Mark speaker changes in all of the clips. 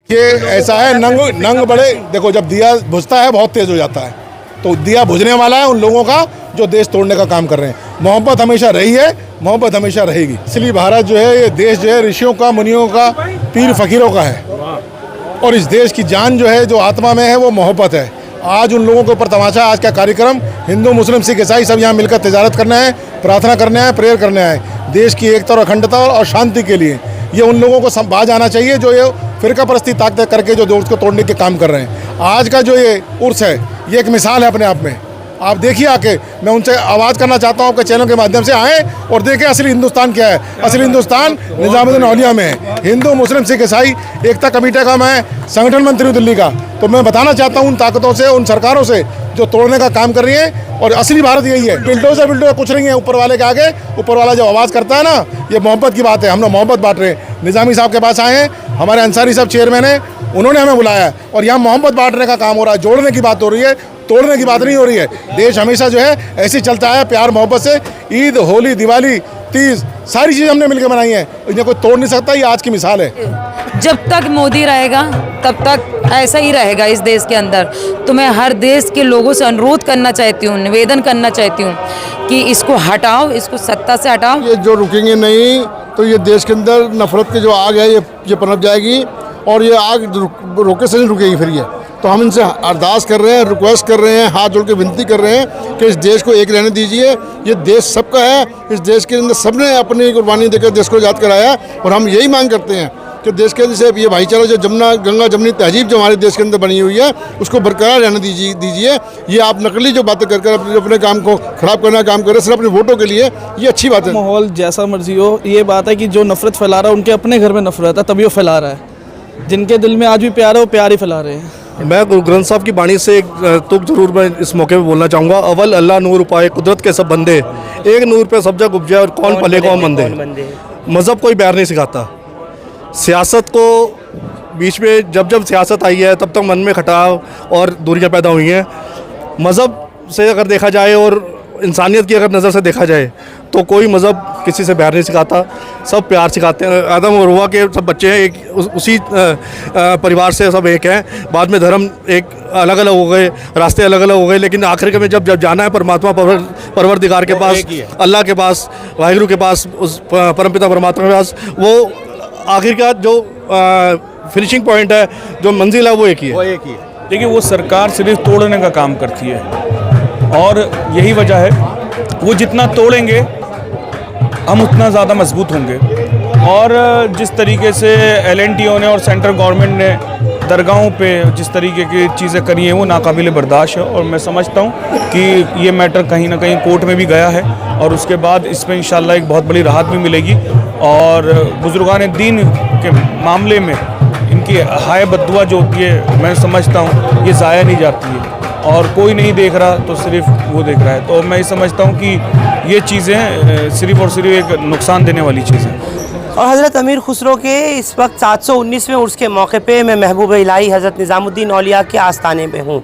Speaker 1: ये ऐसा है, नंग नंग बड़े देखो, जब दिया बुझता है बहुत तेज़ हो जाता है, तो दिया बुझने वाला है उन लोगों का जो देश तोड़ने का काम कर रहे हैं। मोहब्बत हमेशा रही है, मोहब्बत हमेशा रहेगी। इसलिए भारत जो है, ये देश जो है ऋषियों का, मुनियों का, पीर फकीरों का है, और इस देश की जान जो है, जो आत्मा में है, वो मोहब्बत है। आज उन लोगों के ऊपर तमाशा, आज का कार्यक्रम, हिंदू मुस्लिम सिख ईसाई सब यहाँ मिलकर तिजारत करना है, प्रार्थना करना है, प्रेयर करना है देश की एकता और अखंडता और शांति के लिए। ये उन लोगों को बाज आना चाहिए जो ये फिरका परस्ती ताकत करके जो देश को तोड़ने के काम कर रहे हैं। आज का जो ये उर्स है, ये एक मिसाल है अपने आप में। आप देखिए आके, मैं उनसे आवाज़ करना चाहता हूँ आपके चैनल के माध्यम से, आएँ और देखें असली हिंदुस्तान क्या है। असली हिंदुस्तान निज़ामुद्दीन औलिया में है। हिंदू मुस्लिम सिख ईसाई एकता कमेटी का मैं संगठन मंत्री हूँ दिल्ली का, तो मैं बताना चाहता हूँ उन ताकतों से, उन सरकारों से जो तोड़ने का काम कर रही है, और असली भारत यही है। बिल्डोजर कुछ नहीं है ऊपर वाले के आगे। ऊपर वाला जब आवाज़ करता है ना, ये मोहब्बत की बात है। हम लोग मोहब्बत बांट रहे हैं। निज़ामी साहब के पास आए हैं, हमारे अंसारी साहब चेयरमैन है, उन्होंने हमें बुलाया है, और यहाँ मोहब्बत बांटने का काम हो रहा है। जोड़ने की बात हो रही है, तोड़ने की बात नहीं हो रही है। देश हमेशा जो है ऐसे चलता है, प्यार मोहब्बत से। ईद, होली, दिवाली, तीज, सारी चीज़ हमने मिलकर बनाई हैं। इन्हें कोई तोड़ नहीं सकता। ये आज की मिसाल है।
Speaker 2: जब तक मोदी रहेगा तब तक ऐसा ही रहेगा इस देश के अंदर। तो मैं हर देश के लोगों से अनुरोध करना चाहती हूँ, निवेदन करना चाहती हूँ कि इसको हटाओ, इसको सत्ता से हटाओ।
Speaker 3: ये जो रुकेंगे नहीं तो ये देश के अंदर नफरत की जो आग है ये पनप जाएगी, और ये आग रोके से नहीं रुकेगी फिर ये। तो हम इनसे अरदास कर रहे हैं, रिक्वेस्ट कर रहे हैं, हाथ जोड़ के विनती कर रहे हैं कि इस देश को एक रहने दीजिए। ये देश सबका है। इस देश के अंदर सबने अपनी कुर्बानी देकर देश को आज़ाद कराया, और हम यही मांग करते हैं कि देश के अंदर से ये भाईचारा जो गंगा जमनी तहजीब जो हमारे देश के अंदर बनी हुई है, उसको बरकरार रहने दीजिए। ये आप नकली जो बातें कर अपने काम को खराब करने का काम कर रहे हैं सिर्फ अपने वोटों के लिए, ये अच्छी बात है।
Speaker 4: माहौल जैसा मर्जी हो, ये बात है कि जो नफरत फैला रहा है उनके अपने घर में नफरत है, तभी वो फैला रहा है। जिनके दिल में आज भी प्यार है, वो प्यार ही फैला रहे हैं।
Speaker 5: मैं गुरु ग्रंथ साहब की बाणी से एक तुक जरूर मैं इस मौके पे बोलना चाहूँगा। अव्वल अल्लाह नूर उपाए कुदरत के सब बंदे, एक नूर पे सब जग उपजे और कौन पले कौन मंदे। मज़हब कोई बैर नहीं सिखाता। सियासत को बीच में जब सियासत आई है तब तक मन में खटाव और दूरियां पैदा हुई हैं। मज़हब से अगर देखा जाए और इंसानियत की अगर नज़र से देखा जाए तो कोई मज़हब किसी से प्यार नहीं सिखाता, सब प्यार सिखाते हैं। आदम और हव्वा के सब बच्चे हैं, एक उसी परिवार से सब एक हैं। बाद में धर्म एक अलग अलग हो गए, रास्ते अलग अलग हो गए, लेकिन आखिर में जब जाना है परमात्मा परवरदिगार के पास, अल्लाह के पास, वाहिगुरु के पास, उस परमपिता परमात्मा के पास, वो आखिर का जो फिनिशिंग पॉइंट है, जो मंजिल है, वो एक ही है।
Speaker 6: देखिए, वो सरकार सिर्फ तोड़ने का काम करती है, और यही वजह है वो जितना तोड़ेंगे हम उतना ज़्यादा मजबूत होंगे। और जिस तरीके से LNTO ने और सेंट्रल गवर्नमेंट ने दरगाहों पे जिस तरीके की चीज़ें करी हैं, वो नाकाबिल बर्दाश्त है। और मैं समझता हूँ कि ये मैटर कहीं ना कहीं कोर्ट में भी गया है, और उसके बाद इसमें इंशाल्लाह एक बहुत बड़ी राहत भी मिलेगी। और बुजुर्गान दीन के मामले में इनकी हाय बद्दुआ जो होती है, मैं समझता हूँ ये ज़ाया नहीं जाती है, और कोई नहीं देख रहा तो सिर्फ वो देख रहा है। तो मैं समझता हूँ कि ये चीज़ें सिर्फ और सिर्फ एक नुकसान देने वाली चीज़ है।
Speaker 7: और हज़रत अमीर खुसरो के इस वक्त 719वें उर्स के मौके पे मैं महबूब इलाही हज़रत निज़ामुद्दीन औलिया के आस्थाने पे हूँ,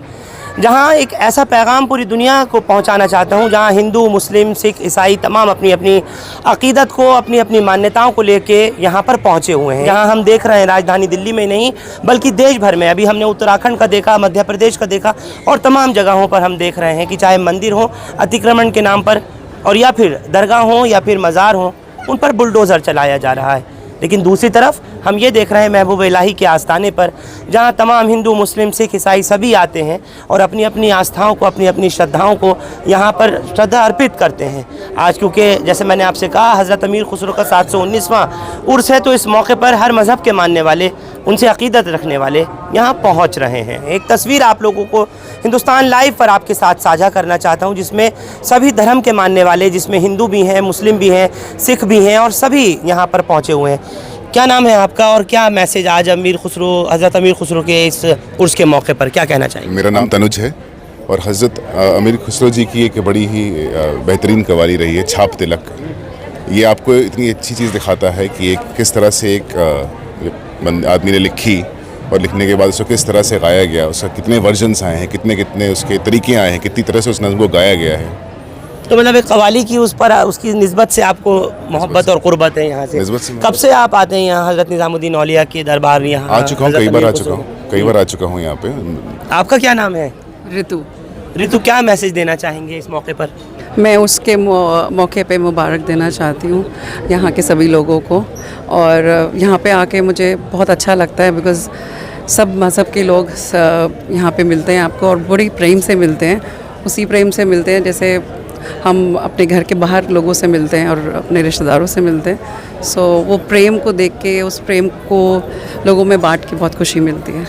Speaker 7: जहाँ एक ऐसा पैगाम पूरी दुनिया को पहुँचाना चाहता हूँ, जहाँ हिंदू, मुस्लिम, सिख, ईसाई तमाम अपनी अपनी अक़ीदत को, अपनी अपनी मान्यताओं को लेके यहाँ पर पहुँचे हुए हैं। जहाँ हम देख रहे हैं राजधानी दिल्ली में नहीं बल्कि देश भर में, अभी हमने उत्तराखंड का देखा, मध्य प्रदेश का देखा, और तमाम जगहों पर हम देख रहे हैं कि चाहे मंदिर हो अतिक्रमण के नाम पर, और या फिर दरगाह हो या फिर मज़ार हो, उन पर बुलडोज़र चलाया जा रहा है। लेकिन दूसरी तरफ हम ये देख रहे हैं महबूब इलाही के आस्थाने पर, जहाँ तमाम हिंदू, मुस्लिम, सिख, ईसाई सभी आते हैं और अपनी अपनी आस्थाओं को, अपनी अपनी श्रद्धाओं को यहाँ पर श्रद्धा अर्पित करते हैं। आज क्योंकि जैसे मैंने आपसे कहा, हज़रत अमीर खुसरो का 719वां उर्स है, तो इस मौके पर हर मज़हब के मानने वाले, उनसे अक़ीदत रखने वाले यहाँ पहुँच रहे हैं। एक तस्वीर आप लोगों को हिंदुस्तान लाइव पर आपके साथ साझा करना चाहता हूँ, जिसमें सभी धर्म के मानने वाले, जिसमें हिंदू भी हैं, मुस्लिम भी हैं, सिख भी हैं, और सभी यहाँ पर पहुँचे हुए हैं। क्या नाम है आपका और क्या मैसेज आज हज़रत अमीर खुसरो के इस उर्स के मौके पर क्या कहना चाहिए?
Speaker 8: मेरा नाम तनुज है, और हज़रत अमीर खुसरो जी की एक बड़ी ही बेहतरीन कवाली रही है, छाप तिलक। ये आपको इतनी अच्छी चीज़ दिखाता है कि एक किस तरह से एक आदमी ने लिखी, और लिखने के बाद उसको किस तरह से गाया गया, उसका कितने वर्जन्स आए हैं, कितने उसके तरीके आए हैं, कितनी तरह से उस नज़्म को गाया गया है।
Speaker 7: तो मतलब एक कवाली की उस पर उसकी निस्बत से आपको मोहब्बत और कुर्बत है यहाँ से।
Speaker 8: निस्बत से
Speaker 7: कब से आप आते हैं यहाँ हज़रत निज़ामुद्दीन औलिया के दरबार? यहाँ
Speaker 8: आ चुका हूँ,
Speaker 7: हज़रत
Speaker 8: कई बार
Speaker 7: अमीर
Speaker 8: आ
Speaker 7: खुसरो?
Speaker 8: चुका हूँ, कई बार आ चुका हूँ यहाँ पे।
Speaker 7: आपका क्या नाम है?
Speaker 9: ऋतु।
Speaker 7: ऋतु, क्या मैसेज देना चाहेंगे इस मौके पर?
Speaker 9: मैं उसके मौके पे मुबारक देना चाहती हूँ यहाँ के सभी लोगों को, और यहाँ पे आके मुझे बहुत अच्छा लगता है बिकॉज़ सब मज़हब के लोग यहाँ पे मिलते हैं आपको, और बड़ी प्रेम से मिलते हैं, उसी प्रेम से मिलते हैं जैसे हम अपने घर के बाहर लोगों से मिलते हैं और अपने रिश्तेदारों से मिलते हैं। सो वो प्रेम को देख के, उस प्रेम को लोगों में बांट के बहुत खुशी मिलती है।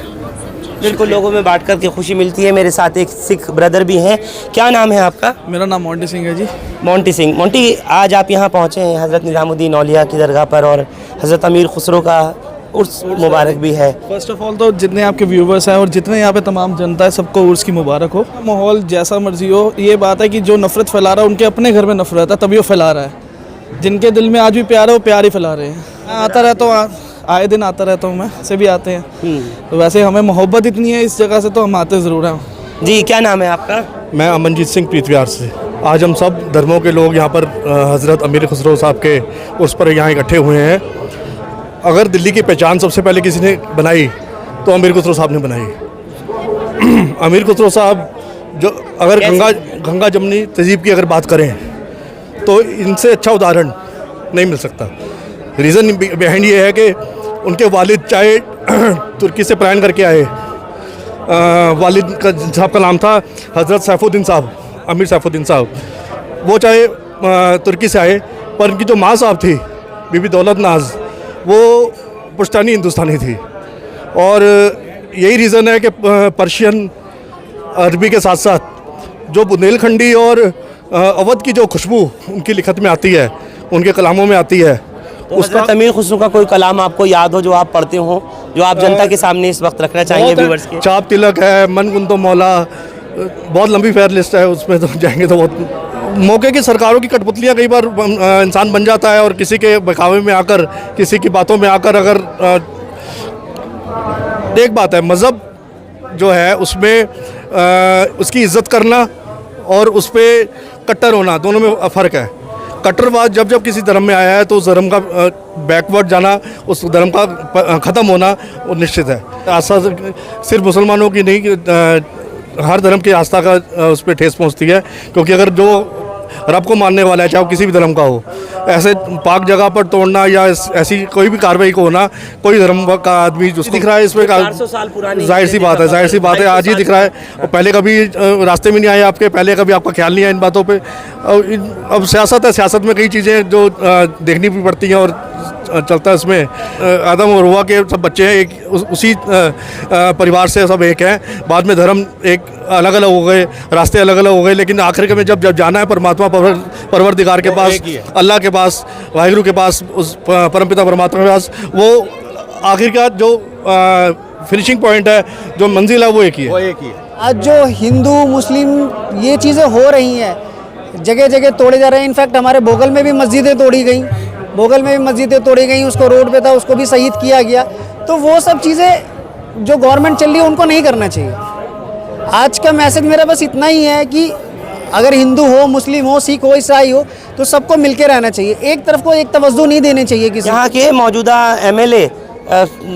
Speaker 7: बिल्कुल, लोगों में बांट कर के खुशी मिलती है। मेरे साथ एक सिख ब्रदर भी हैं। क्या नाम है आपका?
Speaker 4: मेरा नाम मोंटी सिंह है जी।
Speaker 7: मोंटी सिंह। मोंटी, आज आप यहाँ पहुँचे हैं हज़रत निज़ामुद्दीन औलिया की दरगाह पर, और हज़रत अमीर खुसरो का उर्स मुबारक भी है।
Speaker 4: फर्स्ट ऑफ ऑल तो जितने आपके व्यूवर्स हैं और जितने यहाँ पे तमाम जनता है, सबको उर्स की मुबारक हो। माहौल जैसा मर्जी हो, ये बात है कि जो नफ़रत फैला रहा है उनके अपने घर में नफ़रत है, तभी वो फैला रहा है। जिनके दिल में आज भी प्यार है वो प्यार ही फैला रहे हैं। मैं आता रहता हूँ, आए दिन आता रहता हूँ, मैं से भी आते हैं, तो वैसे हमें मोहब्बत इतनी है इस जगह से, तो हम आते ज़रूर हैं।
Speaker 7: जी, क्या नाम है आपका?
Speaker 5: मैं अमनजीत सिंह प्रीतविहार से। आज हम सब धर्मों के लोग यहाँ पर हज़रत अमीर खुसरो साहब के उस पर यहाँ इकट्ठे हुए हैं। अगर दिल्ली की पहचान सबसे पहले किसी ने बनाई तो अमीर खुसरो साहब ने बनाई। अमीर खुसरो साहब जो, अगर गंगा जमनी तहजीब की अगर बात करें तो इनसे अच्छा उदाहरण नहीं मिल सकता। रीज़न बिहाइंड ये है कि उनके वालिद चाहे तुर्की से पलायन करके आए, वालिद का साहब का नाम था हज़रत सैफुद्दीन साहब, अमीर सैफुद्दीन साहब, वो चाहे तुर्की से आए, पर उनकी जो माँ साहब थी बीबी दौलत नाज, वो पुश्तैनी हिंदुस्तानी थी। और यही रीज़न है कि पर्शियन अरबी के साथ साथ जो बुंदेलखंडी और अवध की जो खुशबू उनकी लिखत में आती है, उनके कलामों में आती है,
Speaker 7: तो हज़रत अमीर खुसरो का कोई कलाम आपको याद हो जो आप पढ़ते हो, जो आप जनता के सामने इस वक्त रखना चाहेंगे व्यूअर्स के?
Speaker 5: चाप तिलक है, मन कुंतो मौला, बहुत लंबी फेयर लिस्ट है, उसमें तो जाएंगे तो बहुत। मौके की सरकारों की कठपुतलियाँ कई बार इंसान बन जाता है, और किसी के बहकावे में आकर, किसी की बातों में आकर, अगर एक बात है, मज़हब जो है उसमें उसकी इज़्ज़त करना और उस पर कट्टर होना, दोनों में फ़र्क है। कट्टरवाद जब किसी धर्म में आया है तो उस धर्म का बैकवर्ड जाना, उस धर्म का ख़त्म होना वो निश्चित है। आस्था सिर्फ मुसलमानों की नहीं, हर धर्म की आस्था का उस पर ठेस पहुंचती है, क्योंकि अगर जो रब को मानने वाला है, चाहे वो किसी भी धर्म का हो, ऐसे पाक जगह पर तोड़ना या ऐसी कोई भी कार्रवाई को होना, कोई धर्म का आदमी जो दिख रहा है इसमें,
Speaker 7: 400 साल पुरानी
Speaker 5: जाहिर सी बात है, जाहिर सी बात है, आज ही दिख रहा है। और पहले कभी रास्ते में नहीं आए आपके, पहले कभी आपका ख्याल नहीं आया इन बातों पे। अब सियासत है, सियासत में कई चीज़ें जो देखनी भी पड़ती हैं और चलता है इसमें। आदम और हव्वा के सब बच्चे हैं, एक उसी परिवार से सब एक हैं। बाद में धर्म एक अलग अलग हो गए, रास्ते अलग अलग हो गए, लेकिन आखिर में जब जाना है परमात्मा परवरदिगार के पास, अल्लाह के पास, वाहिगुरु के पास, उस परमपिता परमात्मा के पास, वो आखिर का जो फिनिशिंग पॉइंट है, जो मंजिल है, वो एक ही है।
Speaker 10: आज जो हिंदू मुस्लिम ये चीज़ें हो रही हैं, जगह जगह तोड़े जा रहे हैं। इनफैक्ट हमारे भोगल में भी मस्जिदें तोड़ी गई, भोगल में भी मस्जिदें तोड़ी गई, उसको रोड पे था उसको भी शहीद किया गया। तो वो सब चीज़ें जो गवर्नमेंट चल रही है उनको नहीं करना चाहिए। आज का मैसेज मेरा बस इतना ही है कि अगर हिंदू हो, मुस्लिम हो, सिख हो, ईसाई हो, तो सबको मिलकर रहना चाहिए, एक तरफ को एक तवज्जो नहीं देने चाहिए किसी।
Speaker 7: यहाँ के मौजूदा एमएलए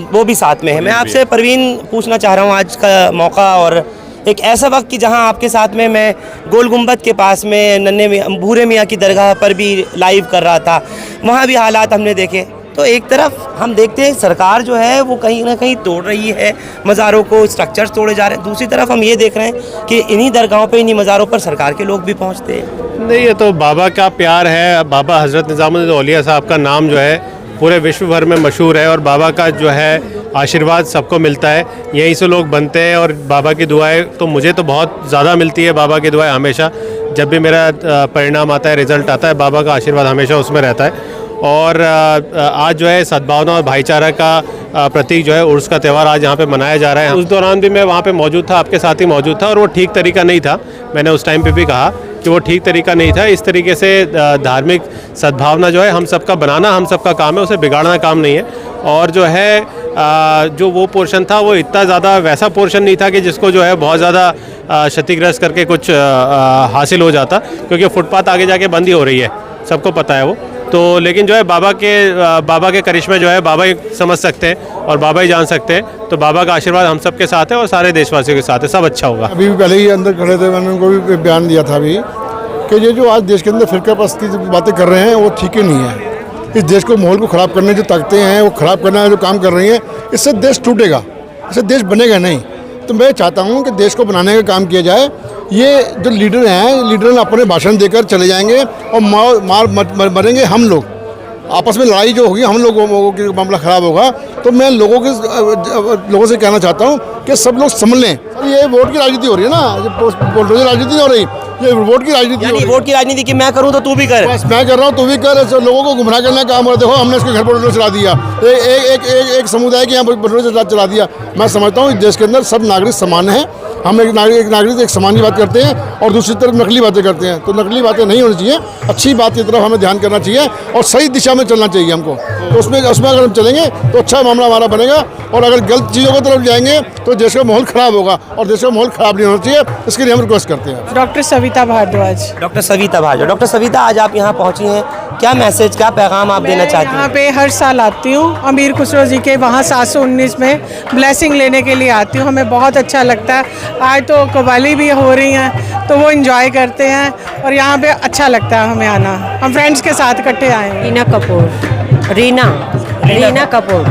Speaker 7: वो भी साथ में है। मैं आपसे परवीन पूछना चाह रहा हूँ, आज का मौका और एक ऐसा वक्त कि जहां आपके साथ में मैं गोल गुंबद के पास में नन्हे भूरे मियाँ की दरगाह पर भी लाइव कर रहा था, वहां भी हालात हमने देखे। तो एक तरफ हम देखते हैं सरकार जो है वो कहीं ना कहीं तोड़ रही है मज़ारों को, स्ट्रक्चर्स तोड़े जा रहे हैं, दूसरी तरफ हम ये देख रहे हैं कि इन्हीं दरगाहों पे, इन्हीं मज़ारों पर सरकार के लोग भी पहुँचते हैं।
Speaker 11: नहीं, ये तो बाबा का प्यार है। बाबा हज़रत निज़ामुद्दीन औलिया साहब का नाम जो है पूरे विश्व भर में मशहूर है, और बाबा का जो है आशीर्वाद सबको मिलता है, यहीं से लोग बनते हैं। और बाबा की दुआएं तो मुझे तो बहुत ज़्यादा मिलती है, बाबा की दुआएं हमेशा, जब भी मेरा परिणाम आता है, रिज़ल्ट आता है, बाबा का आशीर्वाद हमेशा उसमें रहता है। और आज जो है सद्भावना और भाईचारा का प्रतीक जो है उर्स का त्यौहार आज यहाँ पे मनाया जा रहा है। उस दौरान भी मैं वहाँ पे मौजूद था, आपके साथ ही मौजूद था, और वो ठीक तरीका नहीं था। मैंने उस टाइम पे भी कहा कि वो ठीक तरीका नहीं था। इस तरीके से धार्मिक सद्भावना जो है हम सबका बनाना हम सबका काम है, उसे बिगाड़ना काम नहीं है। और जो है जो वो पोर्शन था वो इतना ज़्यादा वैसा पोर्शन नहीं था कि जिसको जो है बहुत ज़्यादा क्षतिग्रस्त करके कुछ हासिल हो जाता, क्योंकि फुटपाथ आगे जाके बंद ही हो रही है, सबको पता है वो तो। लेकिन जो है बाबा के करिश्मे जो है बाबा ही समझ सकते हैं और बाबा ही जान सकते हैं। तो बाबा का आशीर्वाद हम सब के साथ है और सारे देशवासियों के साथ है, सब अच्छा होगा।
Speaker 3: अभी भी पहले ही अंदर खड़े थे, मैंने उनको भी बयान दिया था अभी कि ये जो आज देश के अंदर फिरका परस्ती की बातें कर रहे हैं वो ठीक ही नहीं है। इस देश को माहौल को ख़राब करने जो ताकतें हैं वो ख़राब करने का जो काम कर रही हैं, इससे देश टूटेगा, इससे देश बनेगा नहीं। तो मैं चाहता हूँ कि देश को बनाने का काम किया जाए। ये जो लीडर हैं, लीडर अपने भाषण देकर चले जाएंगे और मरेंगे हम लोग। आपस में लड़ाई जो होगी हम लोगों का मामला ख़राब होगा। तो मैं लोगों से कहना चाहता हूँ कि सब लोग समझ लें। ये वोट की राजनीति हो रही है ना, ये राजनीति नहीं हो रही, ये वोट की राजनीति हो रही है।
Speaker 7: वोट की राजनीति की मैं करूँ तो तू भी कर,
Speaker 3: बस मैं कर रहा हूँ तू भी कर। लोगों को गुमराह करने का काम हो रहा है। देखो हमने इसके घर पर बुलडोजर चला दिया, एक समुदाय के यहाँ बुलडोजर चला दिया। मैं समझता हूँ इस देश के अंदर सब नागरिक समान हैं। हम एक नागरिक एक समान ही बात करते हैं और दूसरी तरफ नकली बातें करते हैं। तो नकली बातें नहीं होनी चाहिए, अच्छी बात की तरफ हमें ध्यान करना चाहिए और सही दिशा में चलना चाहिए हमको। तो उसमें अगर हम चलेंगे तो अच्छा मामला हमारा बनेगा। और अगर गलत चीज़ों की तरफ जाएंगे तो देश का माहौल ख़राब होगा और देश का माहौल ख़राब नहीं होना चाहिए। इसके लिए हम रिक्वेस्ट करते हैं।
Speaker 12: Doctor Savita Bhardwaj.
Speaker 7: Doctor Savita Bhardwaj. Doctor Savita, आज आप यहाँ पहुँची हैं, क्या मैसेज, क्या पैगाम आप देना चाहती हैं?
Speaker 12: यहाँ पे हर साल आती हूँ, अमीर खुसरो जी के वहाँ 719 में ब्लेसिंग लेने के लिए आती हूँ। हमें बहुत अच्छा लगता है। आज तो कव्वाली भी हो रही हैं तो वो एंजॉय करते हैं और यहाँ पे अच्छा लगता है हमें आना। हम फ्रेंड्स के साथ इकट्ठे आए हैं।
Speaker 13: रीना कपूर। रीना कपूर।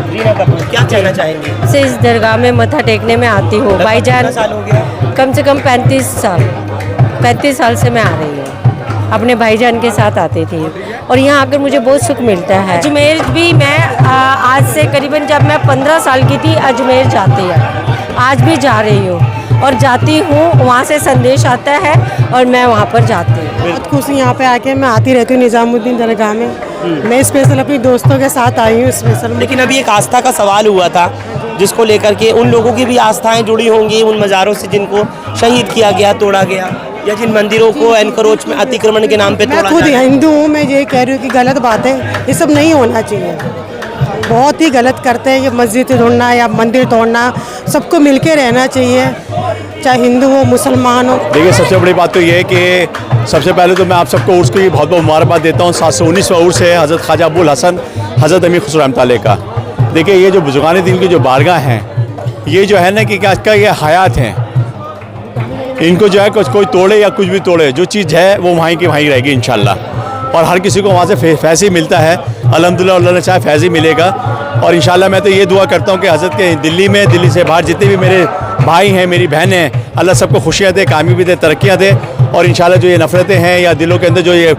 Speaker 7: क्या कहना चाहेंगे?
Speaker 13: से इस दरगाह में मत्था टेकने में आती हूँ भाईजान।
Speaker 7: साल हो गया?
Speaker 13: कम से कम 35 साल से मैं आ रही हूँ। अपने भाईजान के साथ आती थी और यहाँ आकर मुझे बहुत सुख मिलता है। अजमेर भी मैं आज से करीबन जब मैं 15 साल की थी अजमेर जाती है, आज भी जा रही हूँ और जाती हूँ। वहाँ से संदेश आता है और मैं वहाँ पर जाती हूँ।
Speaker 12: बहुत खुश हूँ यहाँ पे आके। मैं आती रहती हूँ निज़ामुद्दीन दरगाह में। मैं स्पेशल अपनी दोस्तों के साथ आई हूँ स्पेशल।
Speaker 7: लेकिन अभी एक आस्था का सवाल हुआ था जिसको लेकर के उन लोगों की भी आस्थाएं जुड़ी होंगी उन मज़ारों से जिनको शहीद किया गया, तोड़ा गया, या जिन मंदिरों को एनक्रोच में अतिक्रमण के नाम पे तोड़ा
Speaker 12: मैं खुद हिंदू हूँ, मैं ये कह रही हूँ कि गलत बात है, ये सब नहीं होना चाहिए। बहुत ही गलत करते हैं ये मस्जिद तोड़ना या मंदिर तोड़ना। सबको मिलके रहना चाहिए, चाहे हिंदू हो मुसलमान हो।
Speaker 14: देखिए, सबसे बड़ी बात तो ये है कि सबसे पहले तो मैं आप सबको उर्स की बहुत बहुत मुबारकबाद देता हूँ। 719वां उर्स है हज़रत ख्वाजा अबुल हसन हज़रत अमीर खुसरो रहमतुल्लाह का। देखिए, ये जो बुजुर्गान दीन की जो बारगाह हैं, ये जो है ना कि आज का ये हयात हैं, इनको जो है कोई तोड़े या कुछ भी तोड़े, जो चीज़ है वो वहीं की वहीं रहेगी इंशाल्लाह। और हर किसी को वहाँ से फैज़ ही मिलता है। अल्हम्दुलिल्लाह, अल्लाह ने चाहे फैज़ ही मिलेगा। और इंशाल्लाह मैं तो ये दुआ करता हूँ कि हज़रत के दिल्ली से बाहर जितने भी मेरे भाई हैं, मेरी बहनें हैं, अल्लाह सबको खुशियाँ दे, कामयाबी दे, तरक्कियाँ दे। और इंशाल्लाह जो ये नफ़रतें हैं या दिलों के अंदर जो ये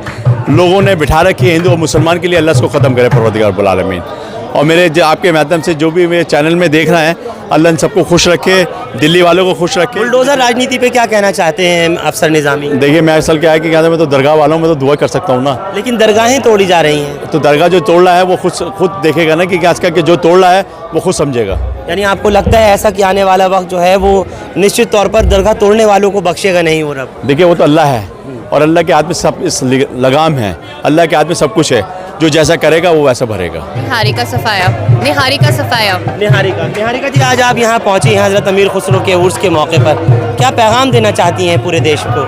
Speaker 14: लोगों ने बिठा रखी है हिंदू और मुसलमान के लिए, अल्लाह इसको ख़त्म करे परवरदिगार रब्बुल आलमीन। और मेरे आपके माध्यम से जो भी मेरे चैनल में देख रहे हैं, अल्लाह इन सबको खुश रखे, दिल्ली वालों को खुश रखे।
Speaker 7: बुलडोज़र राजनीति पे क्या कहना चाहते हैं अफसर निज़ामी?
Speaker 14: देखिए, मैं असल क्या है कि मैं तो दरगाह वालों में तो दुआ कर सकता हूँ ना,
Speaker 7: लेकिन दरगाहें तोड़ी जा रही हैं।
Speaker 14: तो दरगाह जो तोड़ रहा है वो खुद देखेगा ना कि आज का कि जो तोड़ रहा है वो खुद समझेगा।
Speaker 7: यानी आपको लगता है ऐसा कि आने वाला वक्त जो है वो निश्चित तौर पर दरगाह तोड़ने वालों को बख्शेगा नहीं हो रहा?
Speaker 14: देखिए, वो तो अल्लाह है और अल्लाह के हाथ में सब इस लगाम है, अल्लाह के हाथ में सब कुछ है। जो जैसा करेगा वो वैसा भरेगा।
Speaker 15: निहारिका सफाया।
Speaker 7: निहारिका जी, आज आप यहाँ पहुँची हैं हज़रत अमीर खुसरो के उर्स के मौके पर, क्या पैगाम देना चाहती हैं पूरे देश को?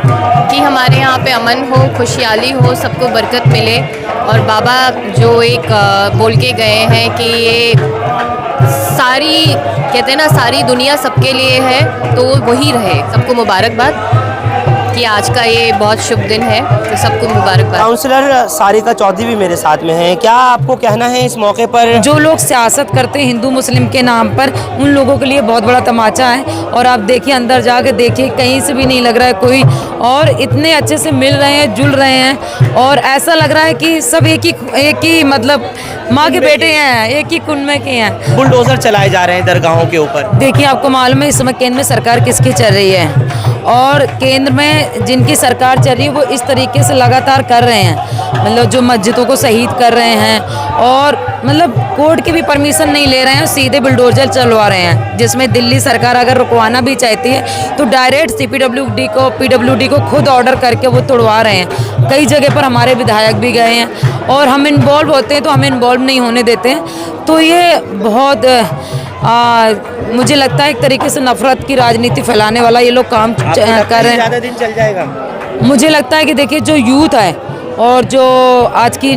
Speaker 15: कि हमारे यहाँ पे अमन हो, खुशहाली हो, सबको बरकत मिले। और बाबा जो एक बोल के गए हैं कि ये सारी, कहते हैं ना, सारी दुनिया सबके लिए है, तो वही रहे। सबको मुबारकबाद कि आज का ये बहुत शुभ दिन है, तो सबको मुबारकबाद।
Speaker 7: काउंसलर सारिका चौधरी भी मेरे साथ में हैं, क्या आपको कहना है इस मौके पर?
Speaker 2: जो लोग सियासत करते हैं हिंदू मुस्लिम के नाम पर, उन लोगों के लिए बहुत बड़ा तमाचा है। और आप देखिए, अंदर जाके देखिए, कहीं से भी नहीं लग रहा है कोई, और इतने अच्छे से मिल रहे हैं, जुल रहे हैं, और ऐसा लग रहा है कि सब एक ही मतलब माँ के बेटे हैं, एक ही कुन में के हैं।
Speaker 7: बुलडोजर चलाए जा रहे हैं दरगाहों के ऊपर।
Speaker 2: देखिए, आपको मालूम है इस समय केंद्र में सरकार किसकी चल रही है, और केंद्र में जिनकी सरकार चल रही है वो इस तरीके से लगातार कर रहे हैं। मतलब जो मस्जिदों को शहीद कर रहे हैं, और मतलब कोर्ट की भी परमिशन नहीं ले रहे हैं, सीधे बुलडोजर चलवा रहे हैं, जिसमें दिल्ली सरकार अगर रुकवाना भी चाहती है तो डायरेक्ट पीडब्ल्यूडी को खुद ऑर्डर करके वो तोड़वा रहे हैं। कई जगह पर हमारे विधायक भी गए हैं और हम इन्वॉल्व होते हैं तो हमें इन्वॉल्व नहीं होने देते हैं। तो ये बहुत मुझे लगता है एक तरीके से नफरत की राजनीति फैलाने वाला ये लोग काम कर रहे हैं।
Speaker 7: ज़्यादा दिन चल जाएगा?
Speaker 2: मुझे लगता है कि देखिए जो यूथ है और जो आज की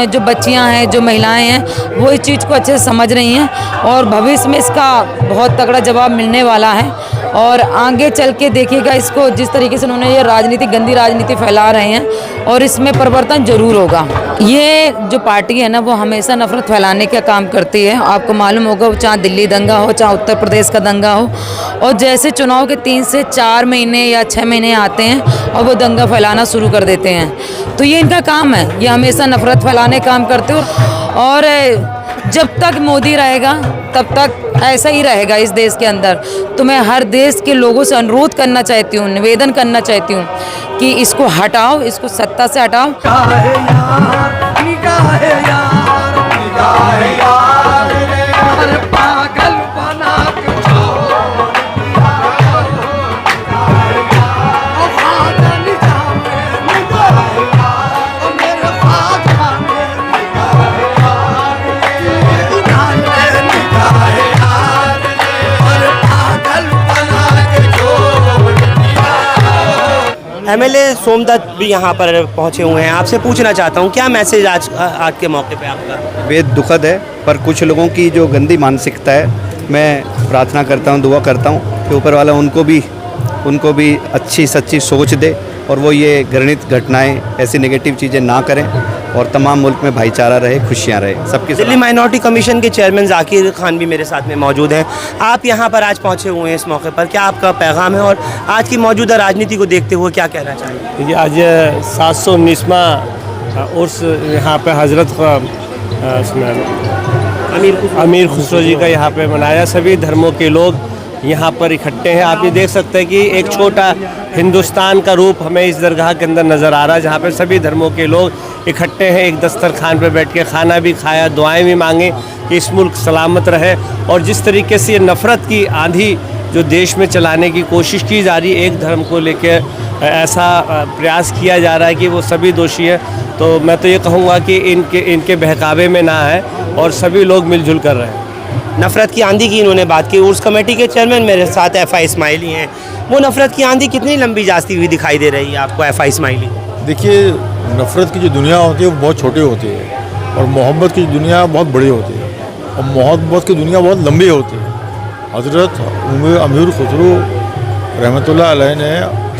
Speaker 2: जो बच्चियां हैं, जो महिलाएं हैं, वो इस चीज़ को अच्छे से समझ रही हैं और भविष्य में इसका बहुत तगड़ा जवाब मिलने वाला है। और आगे चल के देखिएगा इसको, जिस तरीके से उन्होंने ये राजनीति, गंदी राजनीति फैला रहे हैं, और इसमें परिवर्तन जरूर होगा। ये जो पार्टी है ना, वो हमेशा नफरत फैलाने का काम करती है। आपको मालूम होगा, चाहे दिल्ली दंगा हो, चाहे उत्तर प्रदेश का दंगा हो, और जैसे चुनाव के 3 से 4 महीने या 6 महीने आते हैं और वो दंगा फैलाना शुरू कर देते हैं। तो ये इनका काम है, ये हमेशा नफरत फैलाने का काम करते हो। और जब तक मोदी रहेगा तब तक ऐसा ही रहेगा इस देश के अंदर। तो मैं हर देश के लोगों से अनुरोध करना चाहती हूँ, निवेदन करना चाहती हूँ कि इसको हटाओ, इसको सत्ता से हटाओ।
Speaker 7: एमएलए सोमदत्त भी यहाँ पर पहुँचे हुए हैं। आपसे पूछना चाहता हूँ, क्या मैसेज आज के मौके पे आपका?
Speaker 16: बेहद दुखद है, पर कुछ लोगों की जो गंदी मानसिकता है, मैं प्रार्थना करता हूँ, दुआ करता हूँ कि ऊपर वाला उनको भी अच्छी सच्ची सोच दे और वो ये घृणित घटनाएं, ऐसी नेगेटिव चीज़ें ना करें और तमाम मुल्क में भाईचारा रहे, खुशियाँ रहे सबकी।
Speaker 7: दिल्ली माइनॉरिटी कमीशन के चेयरमैन जाकिर खान भी मेरे साथ में मौजूद हैं। आप यहाँ पर आज पहुँचे हुए हैं इस मौके पर, क्या आपका पैगाम है और आज की मौजूदा राजनीति को देखते हुए क्या कहना चाहिए?
Speaker 11: देखिए, आज 719वां उर्स यहाँ पे हज़रत अमीर खुसरो जी का यहाँ पे मनाया। सभी धर्मों के लोग यहाँ पर इकट्ठे हैं। आप ये देख सकते हैं कि एक छोटा हिंदुस्तान का रूप हमें इस दरगाह के अंदर नज़र आ रहा है, जहाँ पे सभी धर्मों के लोग इकट्ठे हैं। एक दस्तरखान पे बैठ के खाना भी खाया, दुआएं भी मांगे कि इस मुल्क सलामत रहे। और जिस तरीके से ये नफ़रत की आंधी जो देश में चलाने की कोशिश की जा रही है, एक धर्म को लेकर ऐसा प्रयास किया जा रहा है कि वो सभी दोषी हैं, तो मैं तो ये कहूँगा कि इनके बहकावे में ना है और सभी लोग मिलजुल कर रहे हैं।
Speaker 7: नफ़रत की आंधी की इन्होंने बात की। उर्स कमेटी के चेयरमैन मेरे साथ एफ.आई. इस्माइली हैं। वो नफ़रत की आंधी कितनी लंबी जाती हुई दिखाई दे रही है आपको, एफ.आई. इस्माइली?
Speaker 17: देखिए, नफ़रत की जो दुनिया होती है वो बहुत छोटी होती है और मोहब्बत की दुनिया बहुत बड़ी होती है और मोहब्बत की दुनिया बहुत लंबी होती है। हज़रत अमीर खुसरो रहमतुल्लाह अलैह ने,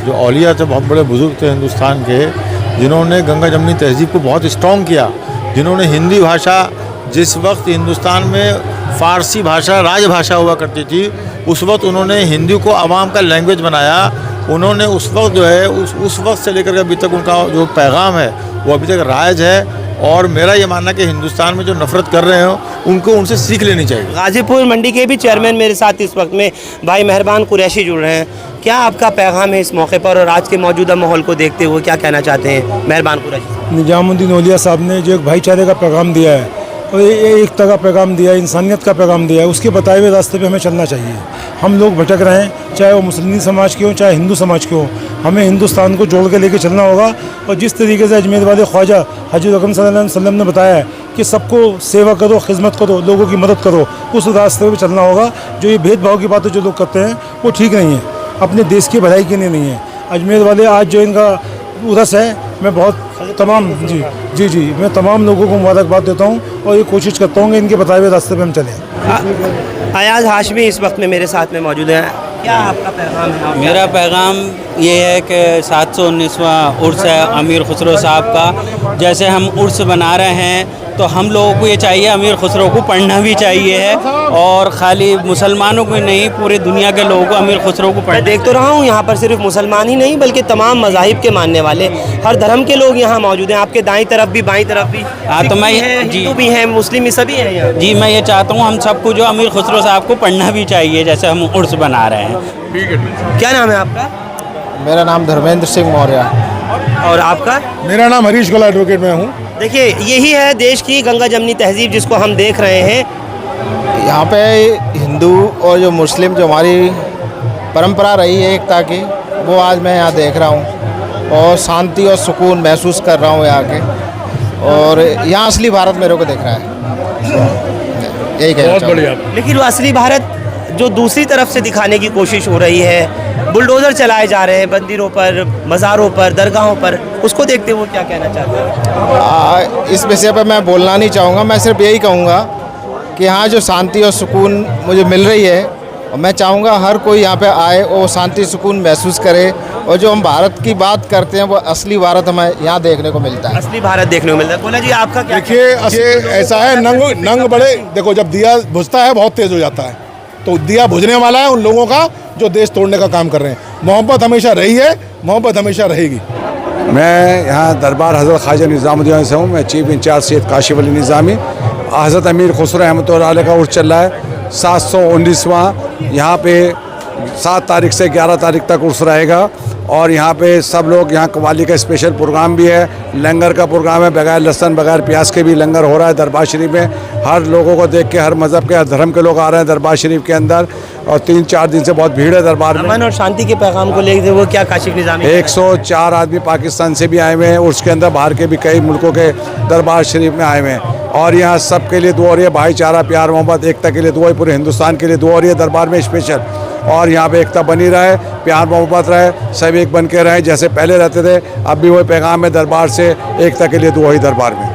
Speaker 17: जो औलिया थे, बहुत बड़े बुज़ुर्ग थे हिंदुस्तान के, जिन्होंने गंगा जमनी तहज़ीब को बहुत स्ट्रॉन्ग किया, जिन्होंने हिंदी भाषा, जिस वक्त हिंदुस्तान में फ़ारसी भाषा राजभाषा हुआ करती थी, उस वक्त उन्होंने हिंदी को आवाम का लैंग्वेज बनाया। उन्होंने उस वक्त जो है उस वक्त से लेकर अभी तक उनका जो पैगाम है वो अभी तक राज है। और मेरा ये मानना कि हिंदुस्तान में जो नफ़रत कर रहे हो उनको उनसे सीख लेनी चाहिए।
Speaker 7: गाज़ीपुर मंडी के भी चेयरमैन मेरे साथ इस वक्त में भाई मेहरबान कुरैशी जुड़ रहे हैं। क्या आपका पैगाम है इस मौके पर और आज के मौजूदा माहौल को देखते हुए क्या कहना चाहते हैं मेहरबान कुरैशी?
Speaker 18: निजामुद्दीन औलिया साहब ने जो एक भाईचारे का पैगाम दिया है और एकता का पैगाम दिया है, इंसानियत का पैगाम दिया है, उसके बताए हुए रास्ते पे हमें चलना चाहिए। हम लोग भटक रहे हैं, चाहे वो मुस्लिम समाज के हों चाहे हिंदू समाज के हों, हमें हिंदुस्तान को जोड़ के लेके चलना होगा। और जिस तरीके से अजमेर वाले ख्वाजा हजरत अकरम सल्लल्लाहु अलैहि वसल्लम ने बताया है कि सबको सेवा करो, खिदमत करो, लोगों की मदद करो, उस रास्ते पर चलना होगा। जो ये भेदभाव की बातें जो लोग करते हैं वो ठीक नहीं है, अपने देश की भलाई के लिए नहीं है। अजमेर वाले आज जो इनका उर्स है, मैं बहुत मैं तमाम लोगों को मुबारकबाद देता हूँ और ये कोशिश करता हूँ कि इनके बताए हुए रास्ते पे हम चलें।
Speaker 7: अयाज हाशमी इस वक्त में मेरे साथ में मौजूद है। क्या आपका पैगाम है?
Speaker 19: मेरा पैगाम ये है कि 719वां उर्स है अमीर खुसरो साहब का। जैसे हम उर्स बना रहे हैं तो हम लोगों को ये चाहिए, अमीर खुसरो को पढ़ना भी चाहिए है और ख़ाली मुसलमानों को नहीं, पूरी दुनिया के लोगों को अमीर खुसरो को पढ़ना।
Speaker 7: देख तो रहा हूँ यहाँ पर सिर्फ मुसलमान ही नहीं बल्कि तमाम मज़ाहिब के मानने वाले, हर धर्म के लोग यहाँ मौजूद हैं। आपके दाईं तरफ भी बाईं तरफ भी।
Speaker 19: हाँ, तो मैं
Speaker 7: हिंदू भी हैं, मुस्लिम भी, सभी हैं यहाँ।
Speaker 19: जी, मैं ये चाहता हूँ हम सबको जो अमीर खुसरो साहब को पढ़ना भी चाहिए, जैसे हम उर्स बना रहे हैं।
Speaker 7: क्या नाम है आपका?
Speaker 20: मेरा नाम धर्मेंद्र सिंह मौर्य।
Speaker 7: और आपका?
Speaker 1: मेरा नाम हरीश गोला, एडवोकेट मैं हूँ।
Speaker 7: देखिए, यही है देश की गंगा जमनी तहजीब जिसको हम देख रहे हैं।
Speaker 20: यहाँ पे हिंदू और जो मुस्लिम जो हमारी परंपरा रही है एकता की, वो आज मैं यहाँ देख रहा हूँ और शांति और सुकून महसूस कर रहा हूँ यहाँ के। और यहाँ असली भारत मेरे को दिख रहा है, यही कहना चाहूँगा।
Speaker 7: लेकिन वो असली भारत जो दूसरी तरफ से दिखाने की कोशिश हो रही है, बुलडोज़र चलाए जा रहे हैं मंदिरों पर, मज़ारों पर, दरगाहों पर, उसको देखते हुए क्या कहना चाहते हैं?
Speaker 20: इस विषय पर मैं बोलना नहीं चाहूँगा। मैं सिर्फ यही कहूँगा कि यहाँ जो शांति और सुकून मुझे मिल रही है, और मैं चाहूँगा हर कोई यहाँ पे आए और शांति सुकून महसूस करे। और जो हम भारत की बात करते हैं, वो असली भारत हमें यहाँ देखने को मिलता है।
Speaker 7: असली भारत देखने को मिलता है। बोला जी, आपका क्या?
Speaker 1: देखिए, ऐसा है, नंग बड़े, देखो जब दिया बुझता है बहुत तेज़ हो जाता है, तो दिया बुझने वाला है उन लोगों का जो देश तोड़ने का काम कर रहे हैं। मोहब्बत हमेशा रही है, मोहब्बत हमेशा रहेगी।
Speaker 21: मैं यहाँ दरबार हज़रत ख्वाजा निज़ामुद्दीन से हूँ। मैं चीफ इंचार्ज सैयद काशिफ अली निज़ामी। हज़रत अमीर खुसरो रहमतुल्लाह अलैह का उर्स चल रहा है, 719वां। यहाँ पे 7 तारीख से 11 तारीख तक उर्स रहेगा। और यहाँ पे सब लोग, यहाँ कव्वाली का स्पेशल प्रोग्राम भी है, लंगर का प्रोग्राम है, बगैर लहसुन बगैर प्याज के भी लंगर हो रहा है दरबार शरीफ में। हर लोगों को देख के, हर मज़हब के, हर धर्म के लोग आ रहे हैं दरबार शरीफ के अंदर। और 3-4 दिन से बहुत भीड़ है दरबार में।
Speaker 7: अमन और शांति के पैगाम को लेकर वो क्या काशिफ निज़ामी?
Speaker 21: 104 आदमी पाकिस्तान से भी आए हुए हैं, उसके अंदर बाहर के भी कई मुल्कों के दरबार शरीफ में आए हुए हैं। और यहाँ सबके लिए दुआ हो रही है, भाईचारा, प्यार, मोहब्बत, एकता के लिए दुआ है। पूरे हिंदुस्तान के लिए दुआ हो रही है दरबार में स्पेशल। और यहाँ पे एकता बनी रहे, प्यार मोहब्बत रहे, सब एक बन के रहे, जैसे पहले रहते थे। अब भी वही पैगाम है दरबार से, एकता के लिए दुआ ही दरबार में।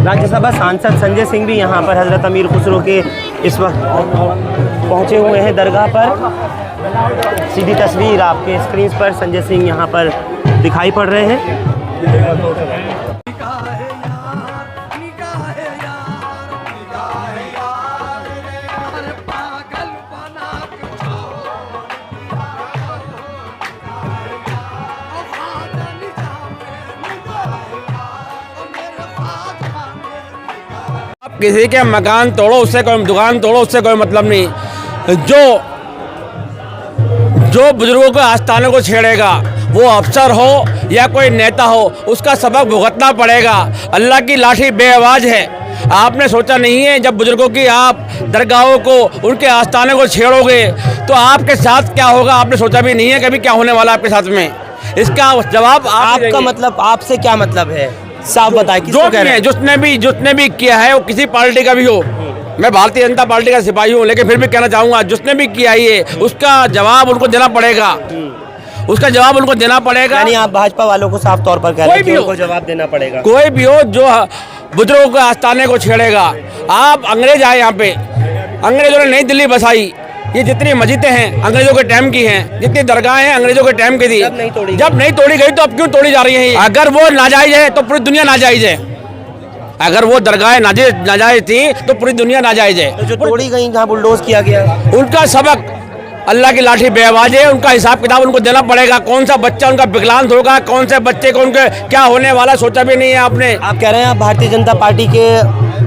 Speaker 7: राज्यसभा सांसद संजय सिंह भी यहाँ पर हज़रत अमीर खुसरो के इस वक्त पहुँचे हुए हैं दरगाह पर। सीधी तस्वीर आपके स्क्रीन पर संजय सिंह यहाँ पर दिखाई पड़ रहे हैं।
Speaker 22: किसी के मकान तोड़ो, उससे कोई दुकान तोड़ो, उससे कोई मतलब नहीं। जो बुजुर्गों के आस्थानों को छेड़ेगा, वो अफसर हो या कोई नेता हो, उसका सबक भुगतना पड़ेगा। अल्लाह की लाठी बेआवाज़ है। आपने सोचा नहीं है जब बुजुर्गों की आप दरगाहों को, उनके आस्थानों को छेड़ोगे तो आपके साथ क्या होगा? आपने सोचा भी नहीं है कभी क्या होने वाला आपके साथ में। इसका जवाब
Speaker 7: आपका मतलब, आपसे क्या मतलब है? साफ बताए।
Speaker 22: जिसने भी किया है वो किसी पार्टी का भी हो, मैं भारतीय जनता पार्टी का सिपाही हूँ, लेकिन फिर भी कहना चाहूँगा, जिसने भी किया है उसका जवाब उनको देना पड़ेगा। उसका जवाब उनको देना पड़ेगा।
Speaker 7: यानी आप भाजपा वालों को साफ तौर पर कह रहे हैं कि उनको जवाब देना पड़ेगा।
Speaker 22: कोई भी हो जो बुजुर्गों के आस्थाने को छेड़ेगा। आप अंग्रेज आए यहाँ पे, अंग्रेजों ने नई दिल्ली बसाई। ये जितनी मस्जिदें हैं अंग्रेजों के टाइम की हैं, जितनी दरगाहें हैं अंग्रेजों के टाइम की थी। जब नहीं तोड़ी गई तो अब क्यों तोड़ी जा रही हैं? अगर वो नाजायज है तो पूरी दुनिया नाजायज है। अगर वो दरगाहें नाजायज थी तो पूरी दुनिया नाजायज है।
Speaker 7: तो जो तोड़ी गई, जहाँ बुलडोज किया गया,
Speaker 22: उनका सबक, अल्लाह की लाठी बेआवाज़ है। उनका हिसाब किताब उनको देना पड़ेगा। कौन सा बच्चा उनका विकलांग होगा, कौन से बच्चे को उनके क्या होने वाला सोचा भी नहीं है आपने।
Speaker 7: आप कह रहे हैं आप भारतीय जनता पार्टी के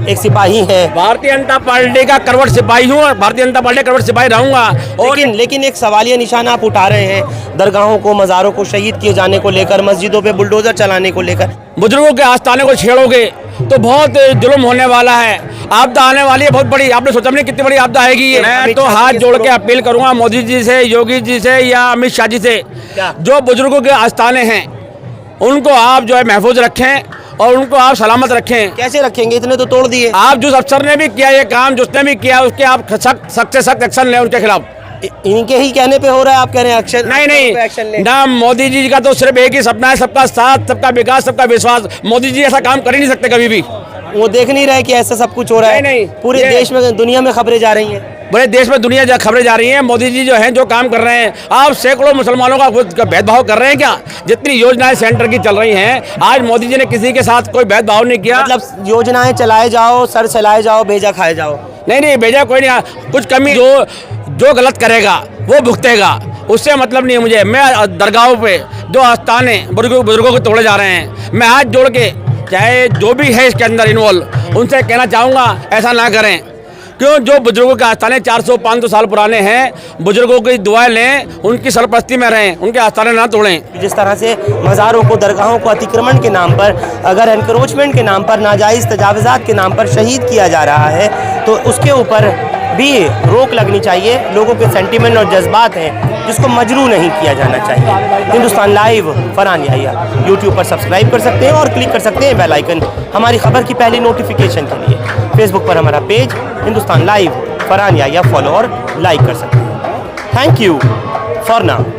Speaker 7: एक सिपाही हैं।
Speaker 22: भारतीय जनता पार्टी का करवट सिपाही हूँ और भारतीय जनता पार्टी का करवट सिपाही रहूँगा।
Speaker 7: लेकिन एक सवालिया निशान आप उठा रहे हैं दरगाहों को, मज़ारों को शहीद किए जाने को लेकर, मस्जिदों पे बुलडोजर चलाने को लेकर।
Speaker 22: बुजुर्गों के आस्थाने को छेड़ोगे तो बहुत जुल्म होने वाला है। आपदा आने वाली है बहुत बड़ी। आपने सोचा नहीं कितनी बड़ी आपदा आएगी ये। मैं तो हाथ जोड़ के अपील करूंगा मोदी जी से, योगी जी से या अमित शाह जी से, जो बुजुर्गों के आस्थाने हैं उनको आप जो है महफूज रखें और उनको आप सलामत रखें।
Speaker 7: कैसे रखेंगे? इतने तो तोड़ दिए।
Speaker 22: आप जिस अफसर ने भी किया ये काम, जिसने भी किया उसके आप सख्त से सख्त एक्शन लें उनके खिलाफ।
Speaker 7: इनके ही कहने पे हो रहा है, आप कह रहे हैं एक्शन?
Speaker 22: नहीं, ना मोदी जी का तो सिर्फ एक ही सपना है, सबका साथ, सबका विकास, सबका विश्वास। मोदी जी ऐसा काम कर ही नहीं सकते कभी भी।
Speaker 7: वो देख नहीं रहे कि ऐसा सब कुछ हो रहा है?
Speaker 22: नहीं,
Speaker 7: पूरे देश में, दुनिया में खबरें जा रही हैं।
Speaker 22: बड़े देश में दुनिया खबरें जा रही हैं। मोदी जी जो हैं जो काम कर रहे हैं, आप सैकड़ों मुसलमानों का भेदभाव कर रहे हैं क्या? जितनी योजनाएं सेंटर की चल रही हैं, आज मोदी जी ने किसी के साथ कोई भेदभाव नहीं किया।
Speaker 7: मतलब योजनाएं चलाए जाओ, सर चलाए जाओ, भेजा खाए जाओ।
Speaker 22: नहीं, भेजा कोई नहीं। कुछ कमी जो गलत करेगा वो भुगतेगा, उससे मतलब नहीं है मुझे। मैं दरगाहों पे जो आस्थाने बुजुर्गों को तोड़े जा रहे हैं, मैं हाथ जोड़ के, चाहे जो भी है इसके अंदर इन्वॉल्व, उनसे कहना चाहूँगा ऐसा ना करें। क्यों? जो बुजुर्गों के आस्थाने 400-500 साल पुराने हैं, बुजुर्गों की दुआएं लें, उनकी सरपरस्ती में रहें, उनके आस्थाने ना तोड़ें।
Speaker 7: जिस तरह से मज़ारों को, दरगाहों को अतिक्रमण के नाम पर, अगर एनक्रोचमेंट के नाम पर, नाजायज़ तजावज़ात के नाम पर शहीद किया जा रहा है, तो उसके ऊपर भी रोक लगनी चाहिए। लोगों के सेंटिमेंट और जज्बात हैं जिसको मजरू नहीं किया जाना चाहिए। हिंदुस्तान लाइव फरहान याहिया यूट्यूब पर सब्सक्राइब कर सकते हैं और क्लिक कर सकते हैं बेल आइकन हमारी खबर की पहली नोटिफिकेशन के लिए। फेसबुक पर हमारा page Hindustan live Farhan Yahiya follow और लाइक कर सकते हैं। Thank you for now.